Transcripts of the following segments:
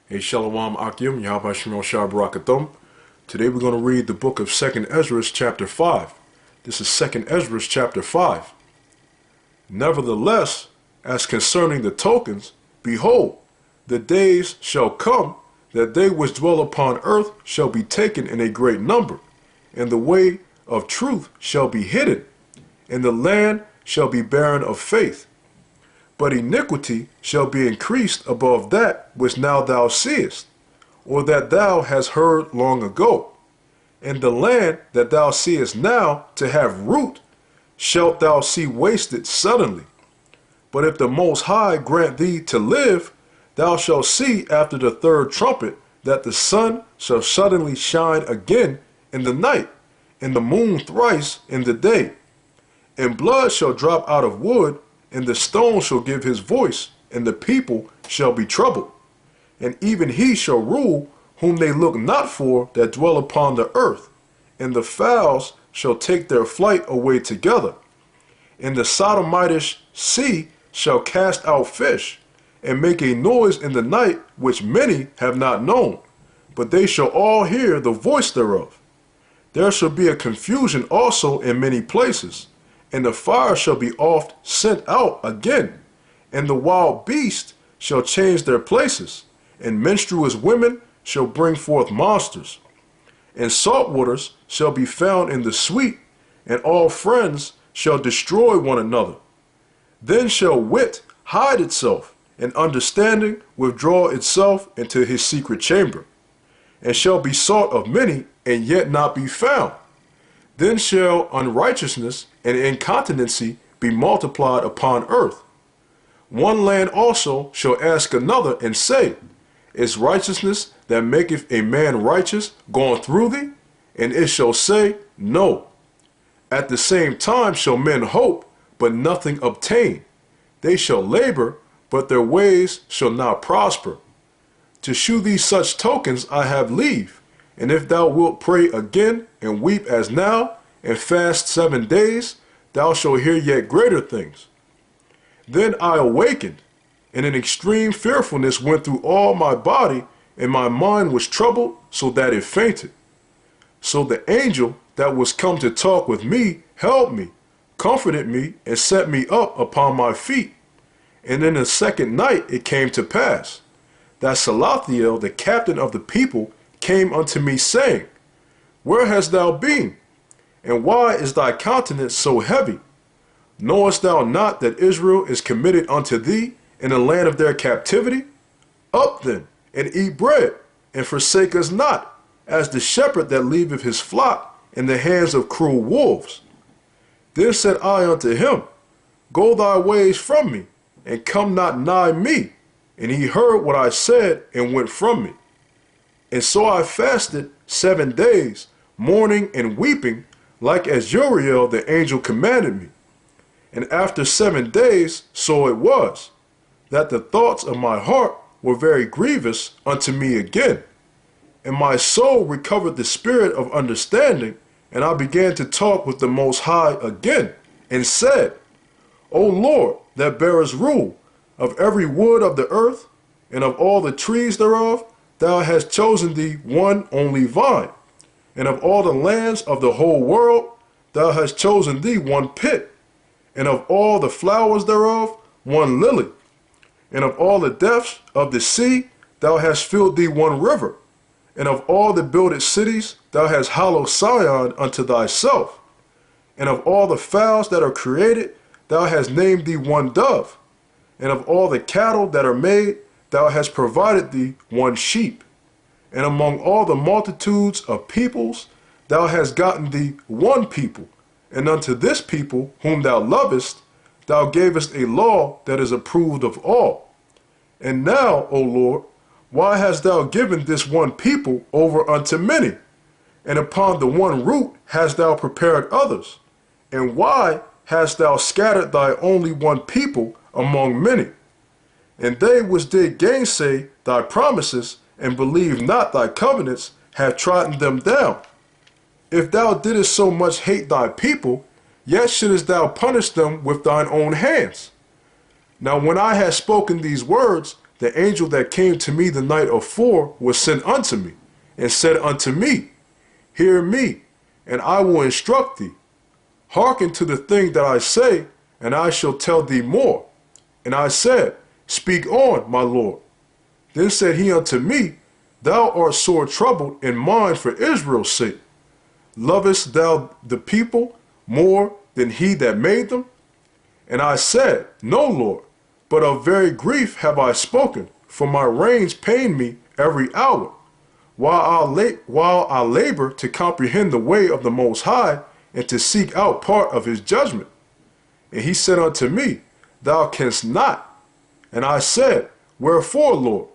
Hey, Shalom wa QAM YASHARAHLA. Today we're going to read the book of 2nd Esdras Chapter 5. This is 2nd Esdras Chapter 5. Nevertheless, as concerning the tokens, behold, the days shall come that they which dwell upon earth shall be taken in a great number, and the way of truth shall be hidden, and the land shall be barren of faith. But iniquity shall be increased above that which now thou seest, or that thou hast heard long ago. And the land that thou seest now to have root shalt thou see wasted suddenly. But if the Most High grant thee to live, thou shalt see after the third trumpet that the sun shall suddenly shine again in the night, and the moon thrice in the day. And blood shall drop out of wood, and the stone shall give his voice, and the people shall be troubled. And even he shall rule whom they look not for that dwell upon the earth, and the fowls shall take their flight away together. And the Sodomitish sea shall cast out fish, and make a noise in the night which many have not known, but they shall all hear the voice thereof. There shall be a confusion also in many places, and the fire shall be oft sent out again, and the wild beasts shall change their places, and menstruous women shall bring forth monsters. And salt waters shall be found in the sweet, and all friends shall destroy one another. Then shall wit hide itself, and understanding withdraw itself into his secret chamber, and shall be sought of many, and yet not be found. Then shall unrighteousness and incontinency be multiplied upon earth. One land also shall ask another, and say, Is righteousness that maketh a man righteous gone through thee? And it shall say, No. At the same time shall men hope, but nothing obtain. They shall labor, but their ways shall not prosper. To shew thee such tokens I have leave. And if thou wilt pray again, and weep as now, and fast 7 days, thou shalt hear yet greater things. Then I awakened, and an extreme fearfulness went through all my body, and my mind was troubled, so that it fainted. So the angel that was come to talk with me held me, comforted me, and set me up upon my feet. And in the second night it came to pass, that Salathiel, the captain of the people, came unto me, saying, Where hast thou been? And why is thy countenance so heavy? Knowest thou not that Israel is committed unto thee in the land of their captivity? Up then, and eat bread, and forsake us not, as the shepherd that leaveth his flock in the hands of cruel wolves. Then said I unto him, Go thy ways from me, and come not nigh me. And he heard what I said, and went from me. And so I fasted 7 days, mourning and weeping, like as Uriel the angel commanded me. And after 7 days, so it was, that the thoughts of my heart were very grievous unto me again. And my soul recovered the spirit of understanding, and I began to talk with the Most High again, and said, O Lord, that bearest rule of every wood of the earth, and of all the trees thereof, thou hast chosen thee one only vine, and of all the lands of the whole world, thou hast chosen thee one pit, and of all the flowers thereof, one lily, and of all the depths of the sea, thou hast filled thee one river, and of all the builded cities, thou hast hallowed Sion unto thyself, and of all the fowls that are created, thou hast named thee one dove, and of all the cattle that are made, thou hast provided thee one sheep. And among all the multitudes of peoples, thou hast gotten thee one people, and unto this people whom thou lovest, thou gavest a law that is approved of all. And now, O Lord, why hast thou given this one people over unto many? And upon the one root hast thou prepared others? And why hast thou scattered thy only one people among many? And they which did gainsay thy promises, and believe not thy covenants, have trodden them down. If thou didst so much hate thy people, yet shouldest thou punish them with thine own hands. Now when I had spoken these words, the angel that came to me the night afore was sent unto me, and said unto me, Hear me, and I will instruct thee. Hearken to the thing that I say, and I shall tell thee more. And I said, Speak on, my Lord. Then said he unto me, Thou art sore troubled in mind for Israel's sake. Lovest thou the people more than he that made them? And I said, No, Lord, but of very grief have I spoken, for my reins pain me every hour, while I labor to comprehend the way of the Most High, and to seek out part of his judgment. And he said unto me, Thou canst not. And I said, Wherefore, Lord?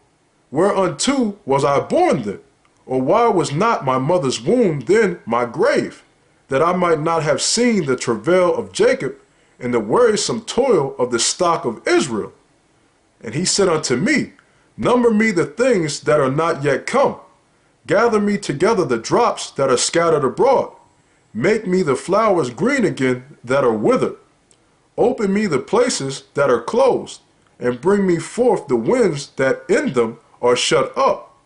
Whereunto was I born then? Or why was not my mother's womb then my grave, that I might not have seen the travail of Jacob, and the wearisome toil of the stock of Israel? And he said unto me, Number me the things that are not yet come. Gather me together the drops that are scattered abroad. Make me the flowers green again that are withered. Open me the places that are closed, and bring me forth the winds that in them are shut up.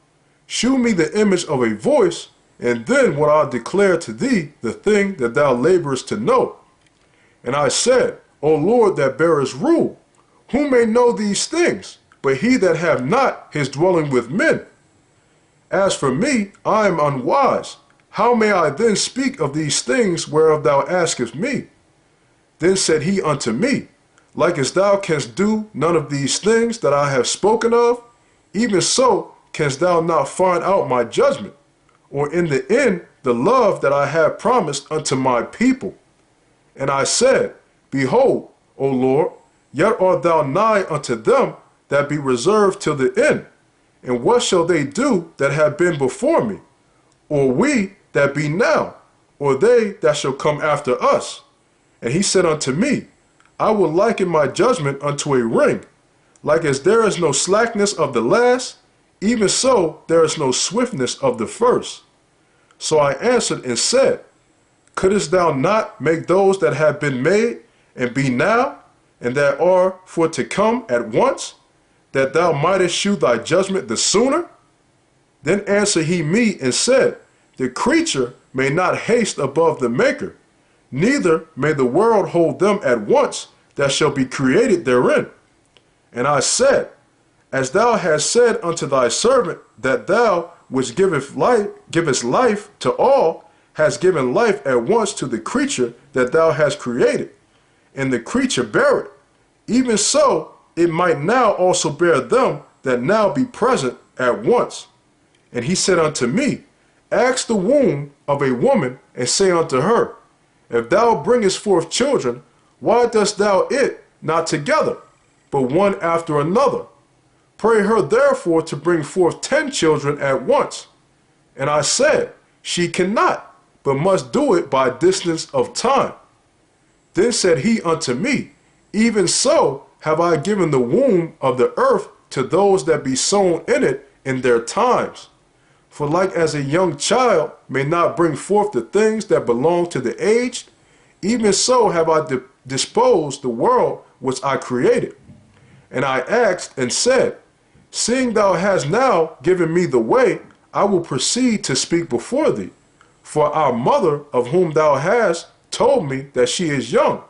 Shew me the image of a voice, and then will I declare to thee the thing that thou laborest to know. And I said, O Lord that bearest rule, who may know these things, but he that have not his dwelling with men? As for me, I am unwise. How may I then speak of these things whereof thou askest me? Then said he unto me, Like as thou canst do none of these things that I have spoken of, even so canst thou not find out my judgment, or in the end the love that I have promised unto my people. And I said, Behold, O Lord, yet art thou nigh unto them that be reserved till the end. And what shall they do that have been before me? Or we that be now, or they that shall come after us? And he said unto me, I will liken my judgment unto a ring. Like as there is no slackness of the last, even so there is no swiftness of the first. So I answered and said, Couldest thou not make those that have been made, and be now, and that are for to come at once, that thou mightest shew thy judgment the sooner? Then answered he me and said, The creature may not haste above the Maker, neither may the world hold them at once that shall be created therein. And I said, As thou hast said unto thy servant, that thou which givest life to all, hast given life at once to the creature that thou hast created, and the creature bare it, even so it might now also bear them that now be present at once. And he said unto me, Ask the womb of a woman, and say unto her, If thou bringest forth children, why dost thou it not together, but one after another? Pray her therefore to bring forth 10 children at once. And I said, She cannot, but must do it by distance of time. Then said he unto me, Even so have I given the womb of the earth to those that be sown in it in their times. For like as a young child may not bring forth the things that belong to the aged, even so have I disposed the world which I created. And I asked and said, Seeing thou hast now given me the way, I will proceed to speak before thee. For our mother, of whom thou hast told me that she is young,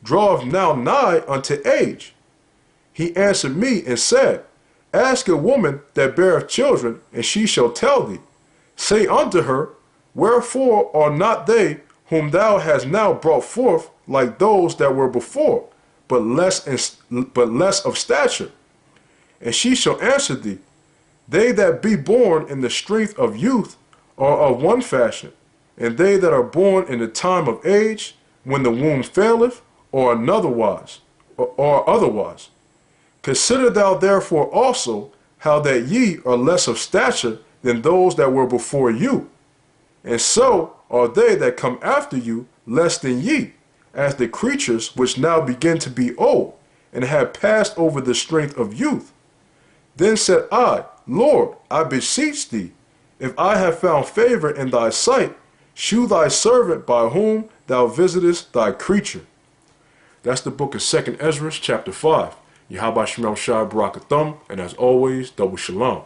draweth now nigh unto age. He answered me and said, Ask a woman that beareth children, and she shall tell thee. Say unto her, Wherefore are not they whom thou hast now brought forth like those that were before, but less of stature? And she shall answer thee, They that be born in the strength of youth are of one fashion, and they that are born in the time of age, when the womb faileth, or otherwise. Consider thou therefore also how that ye are less of stature than those that were before you. And so are they that come after you less than ye, as the creatures which now begin to be old, and have passed over the strength of youth. Then said I, Lord, I beseech thee, if I have found favor in thy sight, shew thy servant by whom thou visitest thy creature. That's the book of 2 Esdras chapter 5. Yahweh Shem Shai Barakathum, and as always, double shalom.